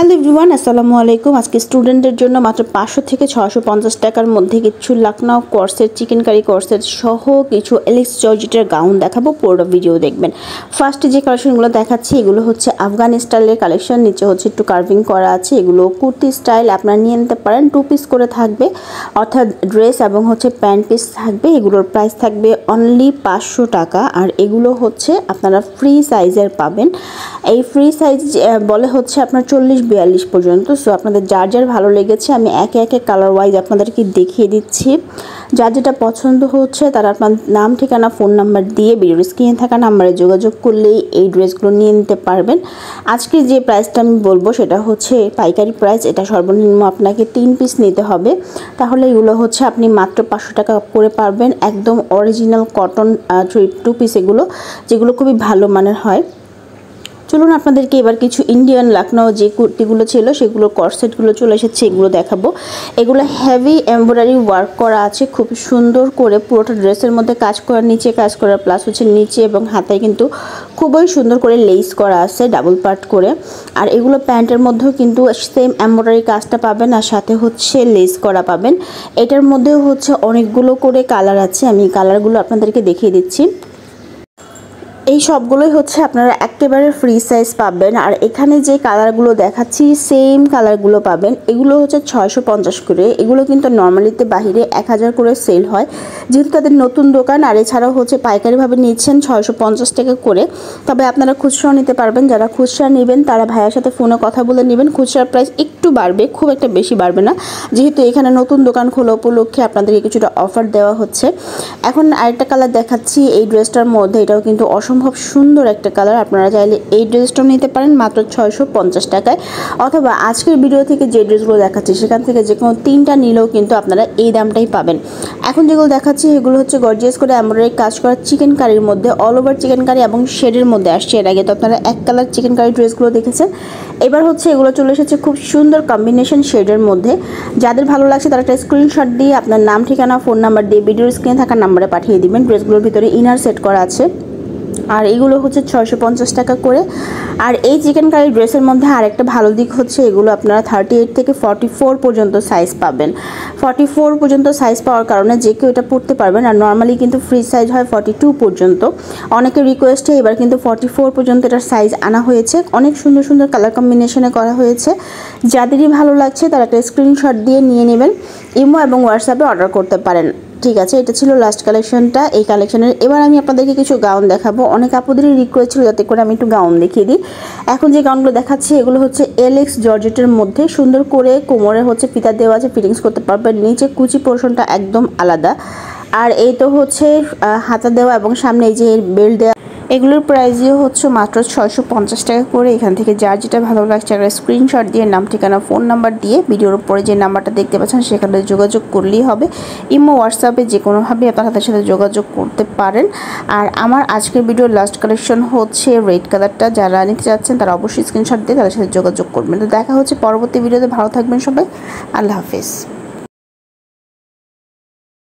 Hello everyone, আসসালামু আলাইকুম। আজকে স্টুডেন্টদের জন্য মাত্র 500 থেকে 650 টাকার মধ্যে কিছু লাখনৌ কোর্সের চিকেন কারি কোর্সের সহ কিছু এলেক্স জর্জেটের গাউন দেখাবো। পুরো ভিডিও দেখবেন। ফার্স্টে যে কালেকশনগুলো দেখাচ্ছি এগুলো হচ্ছে আফগান স্টাইলের কালেকশন। নিচে হচ্ছে একটু কার্ভিং করা আছে। এগুলো কুর্তি স্টাইল, আপনারা নিয়ে নিতে পারেন। 2 পিস করে থাকবে, অর্থাৎ ড্রেস এবং হচ্ছে প্যান্ট পিস থাকবে। এগুলোর প্রাইস থাকবে অনলি 500 টাকা। আর এগুলো হচ্ছে আপনারা ফ্রি সাইজের পাবেন। এই ফ্রি সাইজ বলে হচ্ছে আপনার 40-42 পর্যন্ত। সো আপনাদের যার যার ভালো লেগেছে আমি একে একে কালার ওয়াইজ আপনাদেরকে দেখিয়ে দিচ্ছি। যার যেটা পছন্দ হচ্ছে তারা আপনার নাম, ঠিকানা, ফোন নাম্বার দিয়ে ভিডিওর স্ক্রিনে থাকা নাম্বারে যোগাযোগ করলেই এই ড্রেসগুলো নিয়ে নিতে পারবেন। আজকে যে প্রাইসটা আমি বলবো সেটা হচ্ছে পাইকারি প্রাইস। এটা সর্বনিম্ন আপনাকে 3 পিস নিতে হবে, তাহলে এগুলো হচ্ছে আপনি মাত্র 500 টাকা করে পারবেন। একদম অরিজিনাল কটন 2 পিস এগুলো, যেগুলো খুবই ভালো মানের হয়। চলুন আপনাদেরকে এবার কিছু ইন্ডিয়ান লাখনৌ যে কুর্তিগুলো ছিল সেগুলো কর্সেটগুলো চলে এসেছে, এগুলো দেখাবো। এগুলো হেভি এমব্রয়ডারি ওয়ার্ক করা আছে, খুব সুন্দর করে পুরোটা ড্রেসের মধ্যে কাজ করা, নিচে কাজ করা, প্লাস হচ্ছে নিচে এবং হাতায় কিন্তু খুবই সুন্দর করে লেস করা আছে ডাবল পার্ট করে। আর এগুলো প্যান্টের মধ্যেও কিন্তু সেম এমব্রয়ডারি কাজটা পাবেন, আর সাথে হচ্ছে লেস করা পাবেন। এটার মধ্যেও হচ্ছে অনেকগুলো করে কালার আছে, আমি কালারগুলো আপনাদেরকে দেখিয়ে দিচ্ছি। এই সবগুলোই হচ্ছে আপনারা একেবারে ফ্রি সাইজ পাবেন। আর এখানে যে কালারগুলো দেখাচ্ছি সেম কালারগুলো পাবেন। এগুলো হচ্ছে 650 করে। এগুলো কিন্তু নর্মালিতে বাহিরে 1000 করে সেল হয়, যেহেতু তাদের নতুন দোকান। আর এছাড়াও হচ্ছে পাইকারিভাবে নিচ্ছেন 650 টাকা করে। তবে আপনারা খুচরাও নিতে পারবেন। যারা খুচরা নেবেন তারা ভাইয়ের সাথে ফোনে কথা বলে নেবেন। খুচরার প্রাইস একটু বাড়বে, খুব একটা বেশি বাড়বে না, যেহেতু এখানে নতুন দোকান খোলা উপলক্ষে আপনাদেরকে কিছুটা অফার দেওয়া হচ্ছে। এখন আরেকটা কালার দেখাচ্ছি এই ড্রেসটার মধ্যে। এটাও কিন্তু অসম্ভব সুন্দর একটা কালার। আপনারা চাইলে এই ড্রেসটাও নিতে পারেন মাত্র 650 টাকায়, অথবা আজকের ভিডিও থেকে যে ড্রেসগুলো দেখাচ্ছি সেখান থেকে যে কোনো 3টা নিলেও কিন্তু আপনারা এই দামটাই পাবেন। এখন যেগুলো দেখাচ্ছি এগুলো হচ্ছে গর্জিয়াস করে এমব্রয়ডারি কাজ করা চিকেন কারির মধ্যে, অল ওভার চিকেন কারি এবং শেডের মধ্যে আসছে। এর আগে তো আপনারা এক কালার চিকেন কারি ড্রেসগুলো দেখেছেন। এবার হচ্ছে এগুলো চলে এসেছে খুব সুন্দর কম্বিনেশন শেডের মধ্যে। যাদের ভালো লাগছে তারা একটা স্ক্রিনশট দিয়ে আপনার নাম, ঠিকানা, ফোন নাম্বার দিয়ে ভিডিওর স্ক্রিনে থাকা নাম্বারে পাঠিয়ে দিবেন। ড্রেসগুলোর ভিতরে ইনার সেট করা আছে, আর এগুলো হচ্ছে 650 টাকা করে। আর এই চিকেন কারি ড্রেসের মধ্যে আরেকটা ভালো দিক হচ্ছে এগুলো আপনারা 38 থেকে 44 পর্যন্ত সাইজ পাবেন। 44 পর্যন্ত সাইজ পাওয়ার কারণে যে কেউ এটা পরতে পারবেন। আর নর্মালি কিন্তু ফ্রি সাইজ হয় 42 পর্যন্ত। অনেকের রিকোয়েস্টে এবার কিন্তু 44 পর্যন্ত এটার সাইজ আনা হয়েছে। অনেক সুন্দর সুন্দর কালার কম্বিনেশনে করা হয়েছে। যাদেরই ভালো লাগছে তারা একটা স্ক্রিনশট দিয়ে নিয়ে নেবেন। ইমো এবং হোয়াটসঅ্যাপে অর্ডার করতে পারেন। ঠিক আছে, এটা ছিল লাস্ট কালেকশনটা এই কালেকশনের। এবার আমি আপনাদেরকে কিছু গাউন দেখাবো। অনেক আপুদেরই রিকোয়েস্ট ছিল যাতে করে আমি একটু গাউন দেখিয়ে দিই। এখন যে গাউনগুলো দেখাচ্ছি এগুলো হচ্ছে এলেক্স জর্জেটের মধ্যে। সুন্দর করে কোমরে হচ্ছে ফিতা দেওয়া আছে, ফিটিংস করতে পারবেন। নিচে কুচি পোর্শনটা একদম আলাদা। আর এই তো হচ্ছে হাতা দেওয়া এবং সামনে এই যে বেল্ট দেওয়া। এগুলোর প্রাইসও হচ্ছে মাত্র 650 টাকা করে। এখান থেকে যার যেটা ভালো লাগছে একটা স্ক্রিনশট দিয়ে নাম, ঠিকানা, ফোন নাম্বার দিয়ে ভিডিওর উপরে যে নাম্বারটা দেখতে পাচ্ছেন সেখানে যোগাযোগ করলেই হবে। ইমো, হোয়াটসঅ্যাপে যে কোনোভাবে আপনার হাতের সাথে যোগাযোগ করতে পারেন। আর আমার আজকের ভিডিওর লাস্ট কালেকশন হচ্ছে রেড কালারটা। যারা নিতে চাচ্ছেন তারা অবশ্যই স্ক্রিনশট দিয়ে তাদের সাথে যোগাযোগ করবেন। তো দেখা হচ্ছে পরবর্তী ভিডিওতে। ভালো থাকবেন সবাই, আল্লাহ হাফেজ।